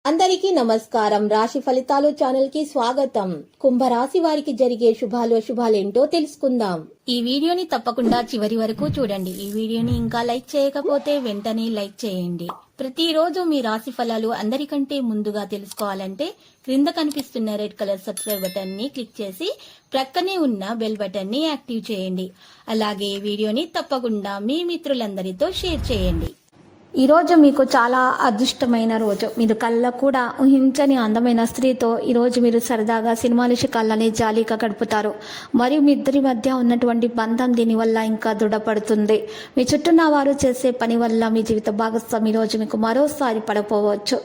అందరికీ నమస్కారం. రాశి ఫలితాలు ఛానల్ కి స్వాగతం. కుంభరాశి వారికి జరిగే శుభాలేంటో తెలుసుకుందాం. ఈ వీడియోని తప్పకుండా చివరి వరకు చూడండి. ఈ వీడియోని ఇంకా లైక్ చేయకపోతే వెంటనే లైక్ చేయండి. ప్రతిరోజు మీ రాశి ఫలాలు అందరికంటే ముందుగా తెలుసుకోవాలంటే క్రింద కనిపిస్తున్న రెడ్ కలర్ సబ్స్క్రైబ్ బటన్ ని క్లిక్ చేసి ప్రక్కనే ఉన్న బెల్ బటన్ ని యాక్టివ్ చేయండి. అలాగే ఈ వీడియోని తప్పకుండా మీ మిత్రులందరితో షేర్ చేయండి. ఈ రోజు మీకు చాలా అదృష్టమైన రోజు. మీరు కళ్ళ కూడా ఊహించని అందమైన స్త్రీతో ఈరోజు మీరు సరదాగా సినిమాల కళ్ళని జాలీగా గడుపుతారు. మరియు మీ ఇద్దరి మధ్య ఉన్నటువంటి బంధం దీనివల్ల ఇంకా దృఢపడుతుంది. మీ చుట్టూన్న వారు చేసే పని వల్ల మీ జీవిత భాగస్వామి ఈరోజు మీకు మరోసారి పడపోవచ్చు.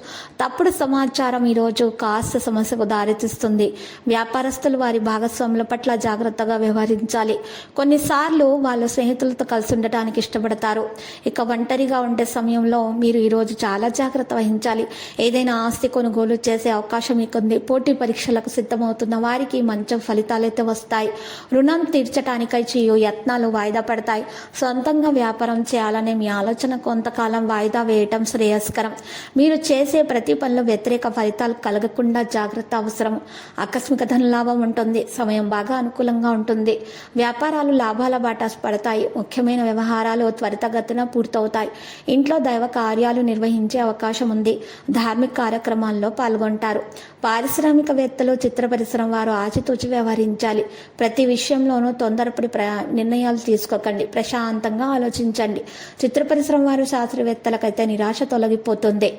తప్పుడు సమాచారం ఈరోజు కాస్త సమస్యకు దారితీస్తుంది. వ్యాపారస్తులు వారి భాగస్వాముల పట్ల జాగ్రత్తగా వ్యవహరించాలి. కొన్నిసార్లు వాళ్ళ స్నేహితులతో కలిసి ఉండటానికి ఇష్టపడతారు. ఇక ఒంటరిగా ఉండే సమయం మీరు ఈరోజు చాలా జాగ్రత్త వహించాలి. ఏదైనా ఆస్తి కొనుగోలు చేసే అవకాశం మీకుంది. పోటీ పరీక్షలకు సిద్ధమవుతున్న వారికి మంచి ఫలితాలైతే వస్తాయి. రుణం తీర్చడానికై చేయు యత్నాలు వాయిదా పడతాయి. సొంతంగా వ్యాపారం చేయాలనే మీ ఆలోచన కొంతకాలం వాయిదా వేయటం శ్రేయస్కరం. మీరు చేసే ప్రతి పనిలో వ్యతిరేక ఫలితాలు కలగకుండా జాగ్రత్త అవసరం. ఆకస్మిక ధనలాభం ఉంటుంది. సమయం బాగా అనుకూలంగా ఉంటుంది. వ్యాపారాలు లాభాల బాట పడతాయి. ముఖ్యమైన వ్యవహారాలు త్వరితగతిన పూర్తవుతాయి. ఇంట్లో దైవ కార్యాలు నిర్వహించే అవకాశం ఉంది. ధార్మిక కార్యక్రమాల్లో పాల్గొంటారు. పారిశ్రామికవేత్తలు, చిత్ర పరిశ్రమ వారు ఆచితూచి వ్యవహరించాలి. ప్రతి విషయంలోనూ తొందరపడి నిర్ణయాలు తీసుకోకండి. ప్రశాంతంగా ఆలోచించండి. చిత్ర పరిశ్రమ వారు, శాస్త్రవేత్తలకైతే నిరాశ తొలగిపోతుంది.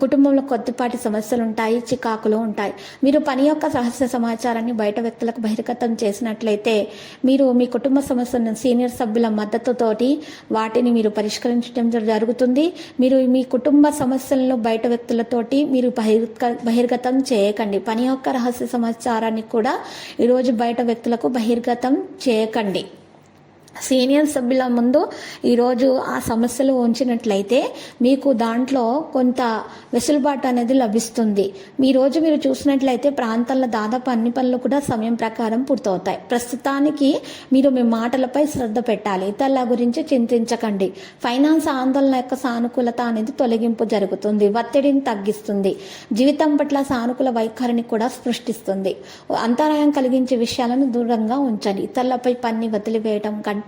కుటుంబంలో కొద్దిపాటి సమస్యలు ఉంటాయి. చికాకులు ఉంటాయి. మీరు పని యొక్క రహస్య సమాచారాన్ని బయట వ్యక్తులకు బహిర్గతం చేసినట్లయితే మీరు మీ కుటుంబ సమస్యలను సీనియర్ సభ్యుల మద్దతుతోటి వాటిని మీరు పరిష్కరించడం జరుగుతుంది. మీరు మీ కుటుంబ సమస్యలను బయట వ్యక్తులతోటి మీరు బహిర్గతం చేయకండి. పని యొక్క రహస్య సమాచారాన్ని కూడా ఈరోజు బయట వ్యక్తులకు బహిర్గతం చేయకండి. సీనియర్ సభ్యుల ముందు ఈరోజు ఆ సమస్యలు ఉంచినట్లయితే మీకు దాంట్లో కొంత వెసులుబాటు అనేది లభిస్తుంది. ఈరోజు మీరు చూసినట్లయితే ప్రాంతాల్లో దాదాపు అన్ని పనులు కూడా సమయం ప్రకారం పూర్తవుతాయి. ప్రస్తుతానికి మీరు మీ మాటలపై శ్రద్ధ పెట్టాలి. ఇతరుల గురించి చింతించకండి. ఫైనాన్స్ ఆందోళన యొక్క సానుకూలత అనేది తొలగింపు జరుగుతుంది. ఒత్తిడిని తగ్గిస్తుంది. జీవితం పట్ల సానుకూల వైఖరిని కూడా సృష్టిస్తుంది. అంతరాయం కలిగించే విషయాలను దూరంగా ఉంచండి. ఇతరులపై పని వదిలివేయడం కంటే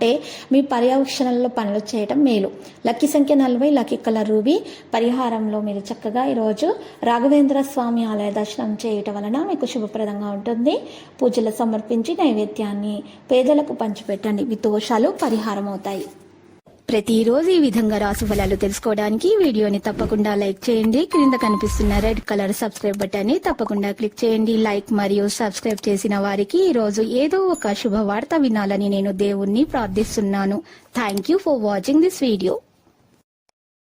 మీ పర్యవేక్షణలో పనులు చేయటం మేలు. లక్కీ సంఖ్య 40, లక్కీ కలర్ రూబీ. పరిహారంలో మీరు చక్కగా ఈరోజు రాఘవేంద్ర స్వామి ఆలయ దర్శనం చేయటం వలన మీకు శుభప్రదంగా ఉంటుంది. పూజలు సమర్పించి నైవేద్యాన్ని పేదలకు పంచిపెట్టండి. మీ దోషాలు పరిహారం అవుతాయి. ప్రతిరోజు ఈ విధంగా రాశి ఫలాలు తెలుసుకోవడానికి వీడియోని తప్పకుండా లైక్ చేయండి. క్రింద కనిపిస్తున్న రెడ్ కలర్ సబ్స్క్రైబ్ బటన్ ని తప్పకుండా క్లిక్ చేయండి. లైక్ మరియు సబ్స్క్రైబ్ చేసిన వారికి ఈ రోజు ఏదో ఒక శుభవార్త వినాలని నేను దేవుణ్ణి ప్రార్థిస్తున్నాను. Thank you for watching this video.